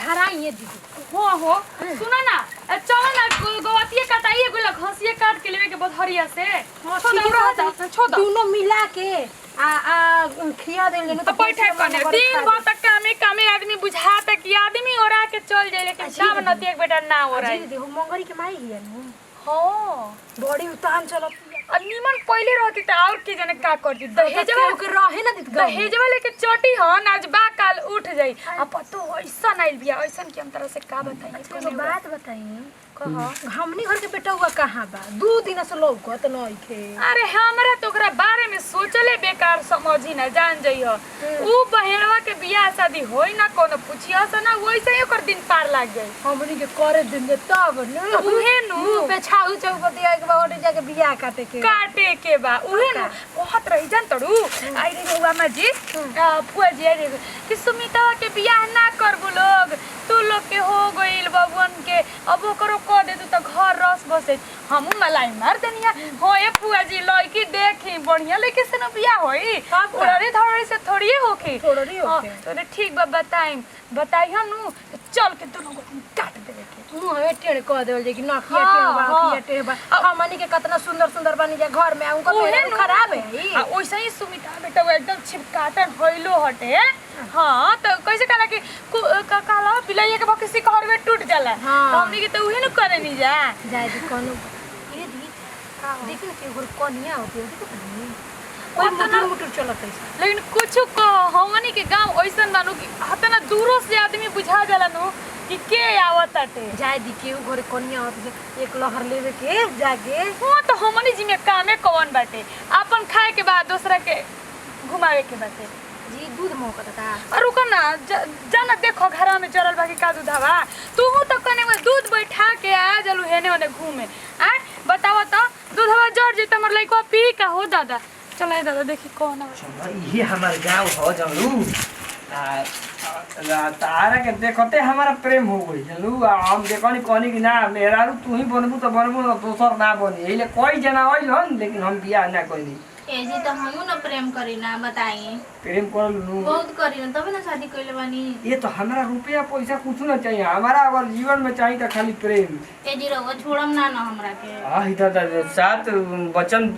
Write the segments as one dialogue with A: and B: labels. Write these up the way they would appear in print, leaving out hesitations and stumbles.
A: धराइए दीदी।
B: हो सुना ना चलो ना गोवतिये काटाइए गुला घसिए काट के लेवे के बधरिया से छोड़
A: दोनों मिला के खिया दे लेनो
B: तो बैठे कने दिन भर तक कामे आदमी बुझाता कि आदमी ओरा के चल जाए लेकिन सब नती एक बेटा ना ओरा
A: दीदी हो मंगरी के माई हिया नु
B: हो
A: बड़ी उतान चलत
B: निमन पहले रहती त और के जने का करती दहेजवा
A: के रहे ना दीदी
B: दहेजवा लेके चटी हन आज बा काल उठ जाई आ पतो ऐसा नाइल बिया ऐसा कि हम तरह से का बताइए
A: कोनो बात बताइए कह हमनी घर के बेटा हुआ कहां बा 2 दिन से लौकत नहीं खे।
B: अरे हमरा तो ओकरा बारे में सोचले बेकार समझी ना जान जइयो ऊ बहेड़वा के बियाह शादी होई ना कोनो पूछियो से ना वैसे ही ओकर दिन पार लाग जाई
A: हमनी के करे दिन दे तब न
B: उहे नु
A: पे छाऊ चौपतिया के बाद जाके बियाह काटे के
B: बा उहे नु बहुत रही जान तड़ू आई रे हुआ माजी फुआ जी रे कि सुमिता के बियाह ना करबो लोग तू लोग के हो गइल बबुन के अब ओकरो को दे तू त घर रस बसे हमू मलाई मार देनिया हो ए फुआ जी लड़की देखी बढ़िया लड़के से न बियाह होई उड़रे धड़रे से थोड़ी होखी तो ठीक बा बताई हम नु चल के दोनों को काट देवे के
A: मुंह हवे टेढ़ क देल जे कि नखिया टेढ़ बा नखिया टेढ़ बा हमनी के कितना सुंदर सुंदर बनी जा घर में उनको मेरे खराब है
B: आ ओइसे ही सुमिता बेटा वो एकदम छिपकाटन होइलो हटे हां तो कैसे कहला कि काला बिलाइया के बकसी कहर में टूट जाला हमनी के तो उहे न करे नी जा
A: जाय दी कोनो ये दी देखिन के घर कोनिया होती है देखो कोई मोटर चलत है
B: लेकिन कुछ को हमनी के गांव ओइसन बानू कि हतना दूरो से आदमी बुझा जाला नु कि के आवत आटे
A: जाय दी के घर कोनिया होती एक लहर लेवे के जाके
B: हां तो हमनी जी में कामे कौन बाटे अपन खाए के बाद दूसरा के घुमावे के बाटे
A: जी दूध मोकता का
B: और रुको ना जाना देखो घर में चरल बाकी का दूध हवा तू तो कने में दूध बैठा के आ जलू हेने ओने घूमे आ बताओ तो दूध हवा जड़ जे तमर लइको पी का हो दादा चले दादा देखी कौन है
C: ये हमार गांव हो जलू तारा के देखते हमारा प्रेम हो गई जलू हम देखनी कहनी कि ना मेरा तू ही बनबू तो बनबू दोसर ना बनी एले कोई जना होइल हन लेकिन हम बियाह ना कइनी
D: एजी तो हमहु न प्रेम करी ना बताइए
C: प्रेम कर लू
D: बहुत करी ना तब ना शादी कइले बानी
C: ये तो हमारा रुपया पैसा कुछ ना चाहिए हमारा अगर जीवन में चाहिए तो खाली प्रेम
D: एजी रहो छोड़म ना ना हमरा के
C: हां इधर साथ वचन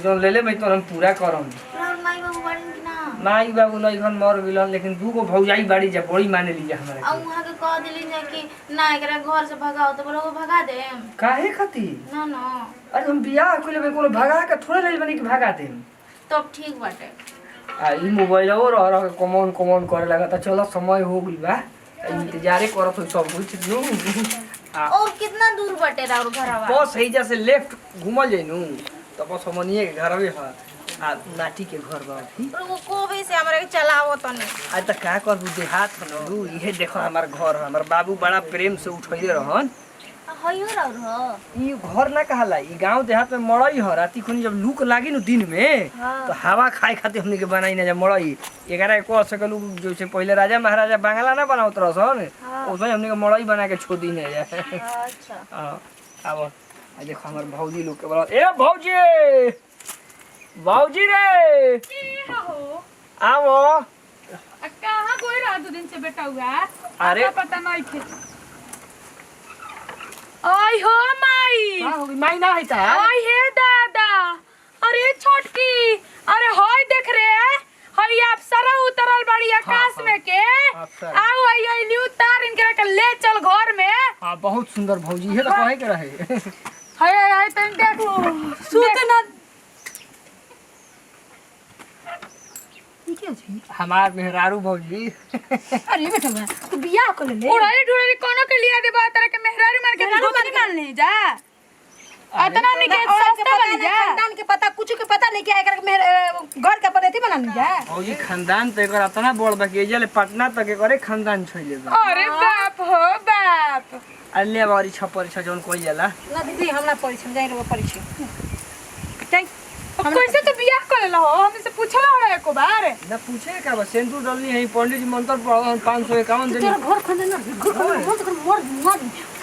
C: जो ले ले मैं तो हम पूरा करम
D: और माई बाबू बाड़ी कि ना
C: माई बाबू नहीं घर मर गेलन लेकिन दू को भौजाई बाड़ी जा बड़ी माने लीजा हमरा
D: और वहां के कह देली जा कि ना एकरा घर से भगाओ तो बोलो भगा दे
C: काहे खाती
D: ना ना
C: अरे हम बियाह कइले बे कोनो भगा के थोड़े ले बनी कि भगा देम
D: तब ठीक बाटे
C: आ ई मोबाइल और कमन करे लगा त चलो समय हो गइल बा इंतजारे करत हो सब कुछ नु
D: और कितना दूर बाटे राउर घरवा
C: बस एजा से लेफ्ट घुमल जइनु त बस हमनिए के घरवे ह आ नाटी के घर बा
D: और वो कोबे से हमरा के चलावो तने
C: आज त का करबू देहात बनलू इहे देखो हमार घर ह हमर बाबू बड़ा प्रेम से उठैले रहन
D: हयो राउर ह
C: ई घर ना कहला ई गांव देहात में मड़ई ह राती खुनी जब लूक लागी न दिन में तो हवा खाए खातिर हमनी के बनाई ना जा मड़ई एकरा को सकलू जैसे पहले राजा महाराजा बांग्ला ना बनावत रहसन ओसै हमनी के मड़ई बना के छोड़ दी ना जा
D: अच्छा
C: अब आ देखो हमर भौजी लोग के बोला ए भौजी रे
B: की हो
C: आओ
B: कहां कोई रहा 2 दिन से बेटा हुआ
C: अरे
B: पता नहीं थे आई हो माई
C: का हो गई माई ना है ता
B: आई हे दादा अरे छोटकी अरे होय देख रे हई आप सारा उतरल बड़ी आकाश में के आओ आई ली उतार इनकरा के ले चल घर में
C: हां बहुत सुंदर भौजी है तो कहे के रहे
B: हाय तन देखो सूते ना
A: क्या जी
C: हमार मेहरारू भौजी
A: अरे बेटा तू बियाह कर ले
B: उड़ाई ढुड़ाई कोनो के लिया दे बा तरह के मेहरारू मार के गोतनी मान ले जा अतना नहीं के सस्ता बन जा
A: खानदान के पता कुछ के पता नहीं क्या एकर घर के पड़ेती बनानी जा
C: भौजी खानदान तो एकर इतना बड़ बा कि एजले पटना तक एकरे खानदान छोइले बा
B: अरे बाप हो बाप
C: अल्ले बारी छपर छ जोन कोई जाला
A: ना दीदी हमरा परिचय जाई रो परिचय
B: कैसे तो बियाह कर लो हमसे से पूछला हो एको बार
C: ना पूछे का बा सेंदूर डलनी है पंडित जी मंत्र पढ़न 551 दिन
A: तेरा घर खानदान घर मर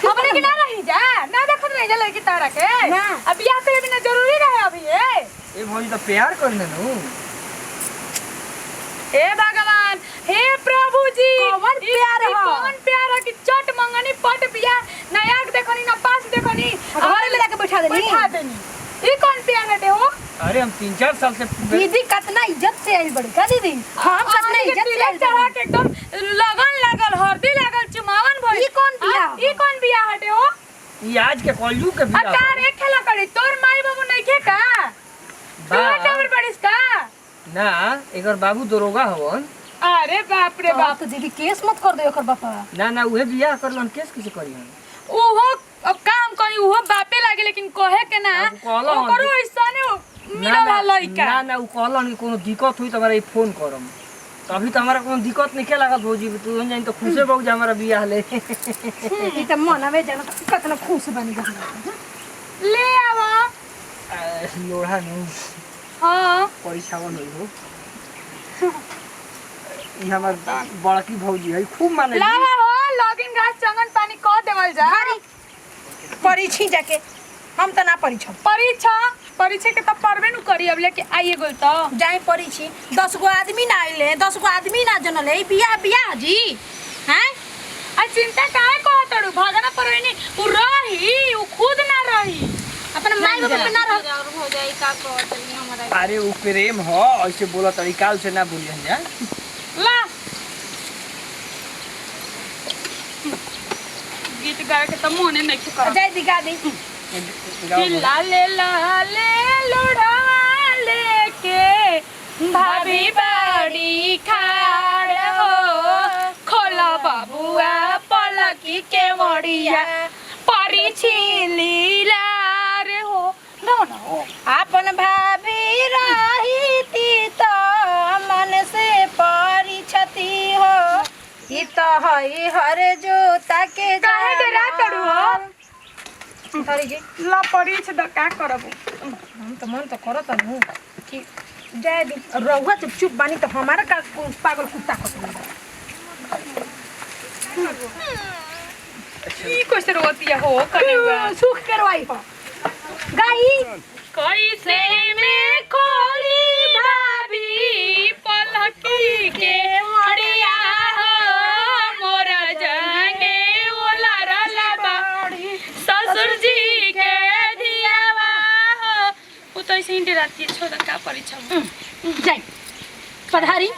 B: हमने के ना रही जा ना देखत नहीं जा लड़की तारा के
A: ना।
B: अब बियाह करे बिना जरूरी रहे अभी ये
C: भौजी तो प्यार करने नु
B: हे भगवान हे प्रभु जी
A: कौन प्यार
B: ई
A: हो?
B: कौन प्यार है कि
A: देनी
B: बैठा देनी। ई कौन पिया हटे हो?
C: अरे हम 3-4 साल से
A: दीदी कितना इज्जत से आई बड़ी का दीदी हम कितना इज्जत से आई
B: चढ़ा के एकदम लगन लागल, हरदी लागल, चुमावन भइल।
A: ई कौन बिया?
B: ई कौन बिया हटे हो?
C: ई आज के कलयुग के बियाह
B: अकार एक खेला करी तोर माई बाबू नहीं खे का? तू डबल बड़िस का?
C: ना एकर बाबू दरोगा हवन।
B: अरे बाप रे बाप।
A: तो दीदी केस मत कर दे ओकर बापा।
C: ना उहे बियाह करलन केस किसे करी हम।
B: ओहो अब काम करी ओहो बापे लागे लेकिन कहे के ना
C: अब कहलन।
B: ओकरो ऐसने मिलल लइका।
C: ना उ कहलन कि कोनो दिक्कत हुई त हमरा फोन करम। तो अभी तो हमारा कोनो दिक्कत नहीं के लागत भौजी, तू जान तो खुशे बहु जा हमारा बियाह ले।
A: ई त मनवे जाना कितना खुश बनी जा
B: ले आवा।
C: लोढ़ा नु
B: हां
C: पैसा नहीं हो। ई हमर बड़की भौजी है खूब माने।
B: लावा हो लॉगिन घास चंगन पानी क देवल जा।
A: परी छी जाके हम त ना परी छ
B: परीक्षा के त परबे नु करी अब लेके आइए गोल तो
A: जाई परी छी 10 गो आदमी ना आइले 10 गो आदमी ना जनले बियाह जी हैं
B: आ चिंता काहे कहतड़ू भगना परवेनी उ रही उ खुद ना रही
A: अपन माई बाप पे ना रह
D: और हो जाई का कहत नहीं हमरा।
C: अरे उ प्रेम हो ऐसे बोला तरीकाल से ना बोलियन जा।
B: ला गीत गाए के त मोने नहीं कर
A: जाई दिखा दी
B: ला ले लोड़ा लेके भाभी बाड़ी खाड़ हो खोला बाबुआ पलकी के मड़िया परी छिली रे हो
A: अपन भाभी रही ती तो मन से परी छती हो ई तो हई हर जोता के
B: काहे डरा करू हो
A: सॉरी जी
B: ला परी छ द का करबो
A: हम तो मन तो करत हूं कि जय दी रहुआ चुप बानी तो हमारा का पागल कुत्ता खत्म
B: ई कैसे रोतिया हो कनेवा
A: सुख करवाई हो गाई
B: कैसे में खोली भाभी पलकी के मड़िया हो मोरा जाने ओला रला बाड़ी ससुर जी के दियावा हो उ तो ऐसे ही राती छोड़ का परिछम
A: जाई पधारी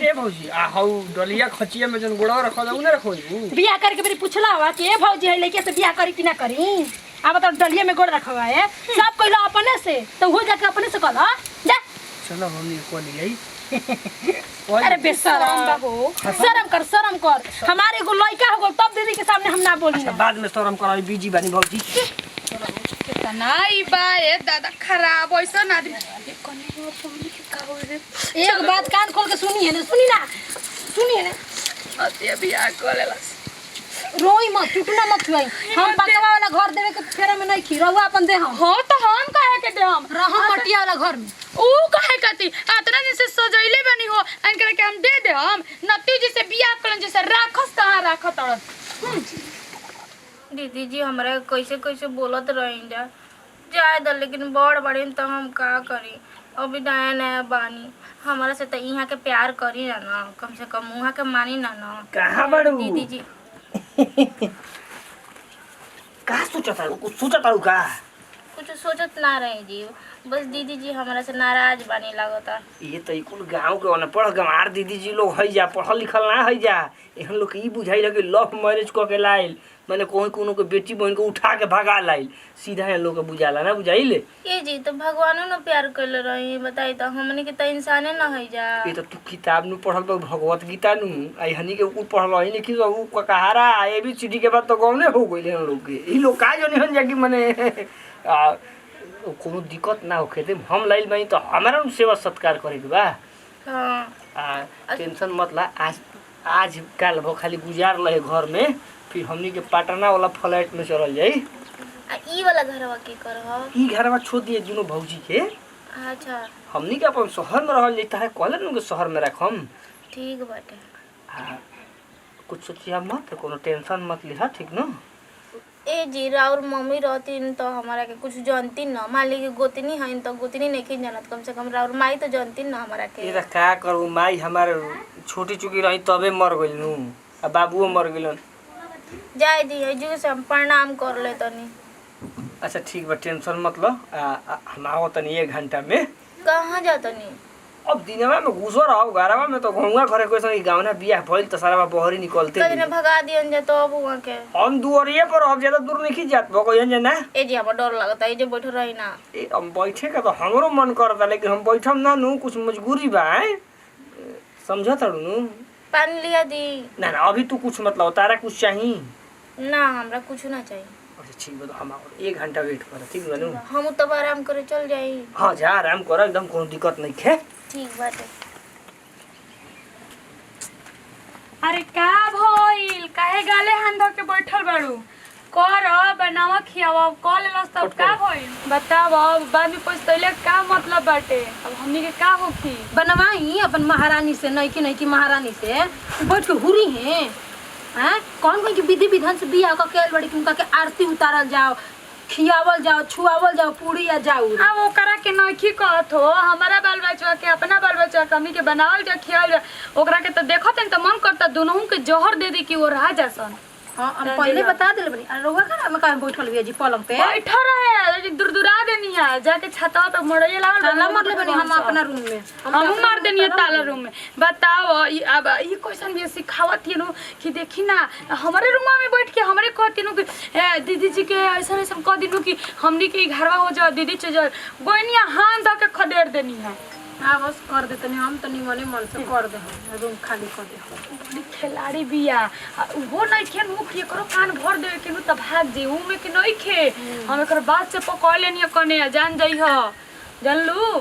C: ए भौजी आ हौ डलिया खचिया में जन गोड़ा रखल उ ना रखो
A: बियाह करके मेरी पूछला हुआ कि ए भौजी है लड़के से बियाह करी कि ना करी अब तो डलिया में गोड़ रखवा है सब कहला अपने से तो हो जाके अपने से कहला जा
C: चलो हमनी को लियै।
A: अरे बेशरम बाबू शर्म कर हमारे एगो लड़का हो तब दीदी के सामने हम ना बोली ना
C: बाद में शर्म कराई बीजी बानी भौजी।
B: कितना ई बा ए दादा खराब ऐसा ना आदमी कने हो पब्लिक के का हो रे
A: एक बात कान खोल के सुनी है ना
B: अते बियाह करेला
A: रोई मत टूटना मत छुआई हम पकवा वाला घर देवे के फेरा में नहीं खी रहुआ अपन दे हम
B: हो तो हम काहे के दे हम
A: रहम मटिया वाला घर में
B: ऊ काहे कती अतना दिन से सजैले बनी हो अनकरा के हम दे हम नती जी से बियाह करन जैसे राखस कहां राखत अड़
D: दीदी जी हमरा कैसे कैसे बोलत रही जाए द लेकिन बड़ बड़ी तो हम का करी अभी नया नया बानी हमारा से तो यहाँ के प्यार करी ना कम से कम वहाँ के मानी ना
C: कहां बड़ू
D: दीदी जी
C: का सोचता कुछ सोचता का
D: कुछ सोचत ना रहे जी बस दीदी जी हमारा से नाराज बानी लागता।
C: ये तो कुल गांव के अनपढ़ गंवार दीदी जी लोग है जा पढ़ल लिखल ना है जा एहन लोग के ई बुझाई लगे लव मैरिज क के लाइल माने कोई कोनो के बेटी बहन को उठा के भगा लाइल सीधा है लोग के बुझाला ना बुझाइले
D: ये जी तो भगवानो न प्यार कर रही बताई तो हमने के तो इंसाने न है जा।
C: ये तो तू किताब नु पढ़ल बा भगवत गीता नु आई हनी के ऊ पढ़ल है नहीं कि ऊ कहारा ABCD के बाद तो गौने हो गइले हम लोग के ई लोग का जने हन जा कि माने कोनो दिक्कत ना होखे दे हम लाइल बानी तो हमारा सेवा सत्कार करे के बा।
D: हां
C: टेंशन मत ला आज कल वो खाली गुजार रहे घर में फिर हमनी के पटना वाला फ्लैट में चल जाई
D: ई वाला घरवा के करह
C: ई घरवा छोड़ दिए दुनो भौजी के।
D: अच्छा
C: हमनी के अपन शहर में रहल जाता है कहले नु के शहर में रखम
D: ठीक बाटे।
C: कुछ सोचिया मत कोनो टेंशन मत लिहा ठीक न।
D: ए जी राउर मम्मी रहती तो हमारा के कुछ जानती न मान ली कि गोतनी है तो गोतनी नहीं जानत कम से कम राउर माई तो जानती न हमारा के।
C: ये का करू माई हमार छोटी चुकी रही तबे मर गइल नु आ बाबूओ मर गइलन
D: जाय दी है जो से हम प्रणाम कर ले तनी।
C: अच्छा ठीक बा, टेंशन मत लो। हम आओ तनी 1 घंटा में।
D: कहाँ जातनी?
C: अब दिनवा में घुसो रहो घरवा में, तो घुमा घरे कोई संग गावना बियाह भइल त सारा बहरी निकलते
D: कदी ने भगा दियन जा तो अब वहाँ के।
C: हम दुआरिये पर, अब ज्यादा दूर नहीं जात भगोयन जना।
D: ए जी हमरा डर लगता है, जे बैठ रही ना।
C: ए हम बैठे का तो हमरो मन करता, लेकिन हम बैठम ना नु, कुछ मजबूरी बा है, समझ तड़ू नु।
D: पानी लिया दी।
C: ना ना अभी तू कुछ मत लाओ, तारा कुछ चाहिए
D: ना हमरा कुछ ना चाहिए।
C: अच्छा ठीक बा, तो हम 1 घंटा वेट कर, ठीक बा नु।
D: हम तब आराम करे चल जाई।
C: हां जा आराम कर, एकदम कोनो दिक्कत नहीं है।
D: ठीक बाटे।
B: अरे का भइल? काहे गाले हाथ धो के बैठल बाड़ू? कर बनावा खियावा कॉल लेलस तब का भइल? बताव बाद में पछतैले का मतलब बाटे? अब हमनी के का होखी?
A: बनवाई अपन महारानी से, नहीं की महारानी से बैठ के हुरी हैं। हैं कौन कौन की विधि विधान से बियाह का केल बड़ी उनका के आरती उतारल जाओ, खियावल जाओ, छुआवल जाओ, पूरी या जाऊ।
B: अब ओकरा के नइखी कहत हो, हमारा बाल बच्चा के अपना बाल बच्चा कमी के बनावल जा खियावल जा, ओकरा के तो देखत त मन करता दोनों के जहर दे दी कि वो रह जासन।
A: हां हम पहले बता देले बनी। अरे रोगा का में काहे बैठल बिया जी पलंग पे?
B: बैठा रहे दुरदुरा देनी है, जाके छतवा पे मड़ैया लागल
A: ताला मार ले बनी हम अपना रूम में।
B: हम मार देनी है ताला रूम में। बताओ अब ये क्वेश्चन भी सिखावत है नु कि देखी ना हमारे रूम में बैठ के हमरे कहती नु कि दीदी जी के ऐसा ऐसा कह दिनु कि हमनी के घरवा हो जा, दीदी चे जा गोइनिया हाथ ध के खदेड़ देनी है।
A: हां बस कर दे तनी, हम तनी मन से कर दे, रूम खाली कर दे।
B: खिलाड़ी बिया वो नहीं खे मुख ये करो कान भर दे के नु त भाग जे ऊ में के नहीं खे। हम एकर बात से पकड़ लेनी कने जान जई हो, जानलू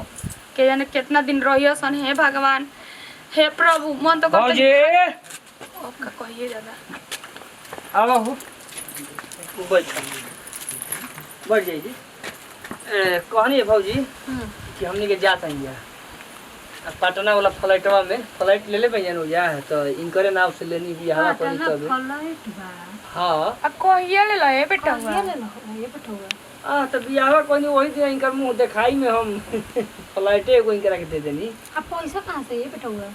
B: के जाने कितना दिन रहियो सन। हे भगवान, हे प्रभु, मन तो
C: भौजी
B: अब का कहिए दादा।
C: आओ हो बैठ जाइए जी। कहनी है भौजी कि हमनी के जात हैं पटना वाला फ्लाइटवा में, फ्लाइट ले ले भैया हो जा, तो इनकरे नाव से लेनी भी हवा पड़ी तब। हां
B: अब कहिए ले ले बेटा हुआ
A: ये ले लो, ये बैठो हुआ।
C: हां तो बियाह कोई नहीं, वही दिन इनकर मुंह दिखाई में हम फ्लाइटे को इनकरा के दे देनी।
A: अब पैसा कहां से? ये बैठो हुआ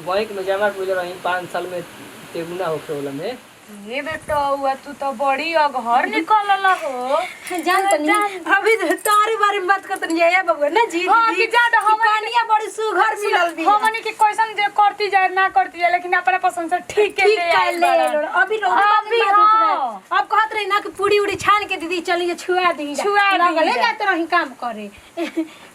C: बैंक में जमा कर रही 5 साल में तेगुना होके वाला में।
B: ये बेटा हुआ तू तो बड़ी घर निकलल हो।
A: जान तनी अभी तारे बारे में बात करत नहीं है बाबू ना जी।
B: हां कि ज्यादा हम
A: कहानियां बड़ी सुघर मिलल भी।
B: हमनी के क्वेश्चन जे करती जाए ना करती जाए, लेकिन अपने पसंद से ठीक के ले आए बड़ा।
A: अभी अब कहत रही ना कि पूरी उड़ी छान के दीदी चलिए छुआ दी,
B: छुआ दी
A: ले जाते रही काम करे।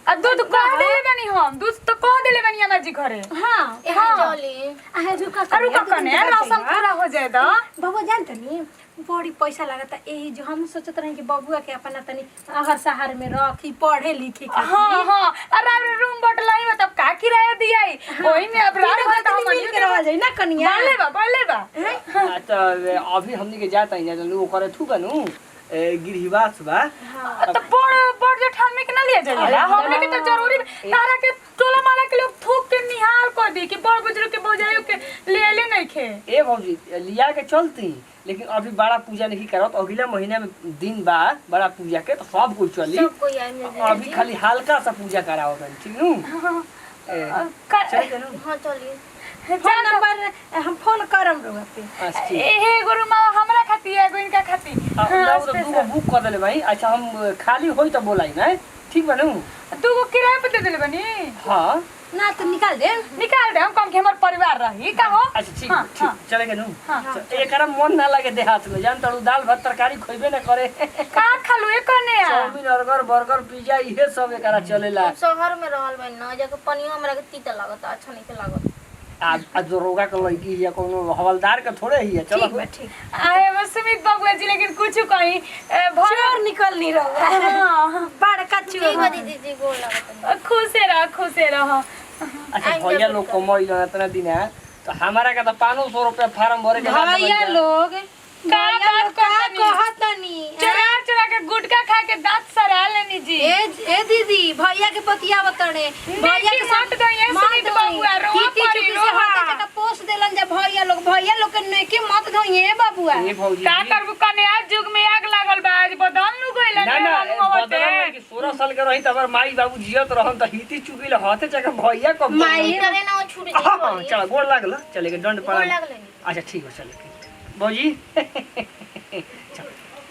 B: आ दूध कह देले बनी, हम दूध तो कह देले बनी हमार जी घरे।
A: हां
D: यहाँ चली।
A: आ रुका
B: अरु का कने राशन पूरा हो जाए द।
A: बाबू जान तनी बड़ी पैसा लागता यही जो हम सोचत रही कि बबुआ के अपना तनी अहर शहर में रखी पढ़े लिखे के।
B: हां हां अरे रूम बटलाई मतलब का किराया दियाई ओही में अब रात भर हम
A: मिल के रह जाई ना कनिया।
B: बोले बा
C: तो अभी हमनी के जात हैं जा वो करे थू बनू गिरहिवास बा।
B: तो बड़ जेठान में के ना लिया जाइला, हमने के तो जरूरी तारा के टोला माला के लोग थूक के निहाल कर दी कि बड़ बुजुर्ग के बोझाइयो के ले नहीं खे।
C: ए भौजी लिया के चलती, लेकिन अभी बड़ा पूजा नहीं करत, अगला महीना में दिन बा बड़ा पूजा के, तो सब कोई चली।
D: सब कोई आए
C: अभी खाली हल्का सा पूजा कराओ बन, ठीक नु? चल चलो।
D: हां चलिए।
A: फोन नंबर हम फोन करम रोगा पे।
C: अच्छा
B: ए गुरु माँ हमरा खाती है, एगो इनका खाती।
C: हां तो दूगो बुक कर देले भाई। अच्छा हम खाली होई तो बोलाई ना, ठीक बनू?
B: तू को किराए पे दे देले बनी।
C: हां
A: ना तो निकाल दे
B: हम कम के हमर परिवार रही का हो।
C: अच्छा ठीक ठीक चलेगा नु। एकरा मन ना लगे देहात में, जान तड़ू दाल भात तरकारी खोइबे ना करे।
B: का खालू ए कने आ
C: चाउमीन बर्गर पिज्जा इहे सब एकरा चलेला।
D: शहर में रहल बन ना, जाके पनिया हमरा के तीता लागत, अच्छा नहीं के लागत।
C: आ जो रोगा के लड़की या कोनो हवलदार के थोड़े ही है। चलो
A: ठीक
B: अरे बस सुमित बबुआ जी, लेकिन कुछ कहीं
A: चोर निकल नहीं रहा।
B: हां
A: बड़का चोर।
D: दीदी जी गोल लागत।
B: खुशे रह।
C: अच्छा भैया लोग कमाई लो इतना दिन है, तो हमारा का तो 500 रुपया फार्म भरे के बाद
A: भैया लोग
B: का बात करतनी?
A: कहतनी
B: चुरा के गुटखा खा के दांत सरा लेनी जी।
A: ए दीदी भैया के पतिया बतड़े भैया के
B: मत दो ये सुमित बबुआ रोवा पड़ी रोवा
A: का पोस्ट देलन जा भैया लोग के नेके मत धोइए बाबुआ।
C: ए भौजी
B: का करबू कने आज जुग में आग लागल बा, आज बदल नु गइल
C: ना ना बदल कि 16 साल के रही तब माई बाबू जियत रहन त हिती चुकिल हाथे चके भैया को
A: माई
D: करे ना वो छूट
C: हां
D: जाई।
C: चल गोड़ लागल चलेगा दंड
D: गोल
C: पड़ा।
D: लागले।
C: अच्छा ठीक है चले भौजी चल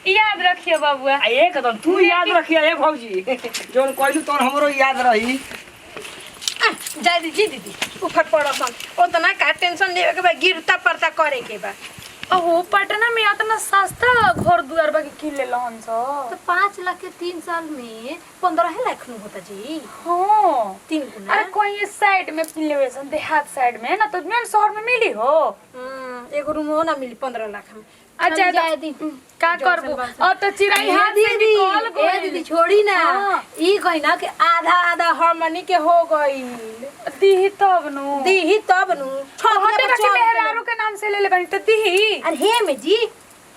B: याद रखियो बाबुआ।
C: एकदम तू याद रखिए ए भौजी जोन कहलू तोन हमरो याद रही।
A: जाय दीदी ऊपर पड़सन ओतना का टेंशन लेवे के बा गिरता पड़ता करे के बा।
B: ओहो पटना में इतना सस्ता घर दुआर बाकी किन ले लहन स।
A: तो 5 लाख के 3 साल में 15 लाख नु होता जी।
B: हां
A: 3 गुना।
B: अरे कोई ये साइड में किन लेवे सन देहात साइड में ना तो मेन शहर में मिली हो।
A: एगो रूम हो ना मिली 15 लाख में।
B: अच्छा
A: जाय दी
B: का करबो अब तो चिराई हाथ से निकल
A: ए
B: गई।
A: दीदी छोड़ी ना ई कहि ना कि आधा आधा हार्मनी के हो गई
B: दीही तब नु
A: दीही तब नु
B: हटे का मेहरारू के नाम से ले ले बनी तो दीही।
A: अरे हे में जी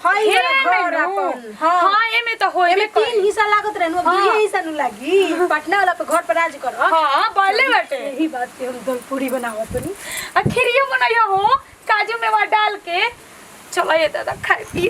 A: हाय
B: हे
A: घर
B: में
A: अपन
B: हां एमे तो होई
A: एमे 3 हिस्सा लागत रहनु अब 2 हिस्सा नु लागी पटना वाला पे घर पर राज कर।
B: हां पहले बाटे
A: यही बात के हम दल पूरी बनावत नी
B: खीरियो बनाइयो हो काजू मेवा डाल के। चलो ये दादा खाए पी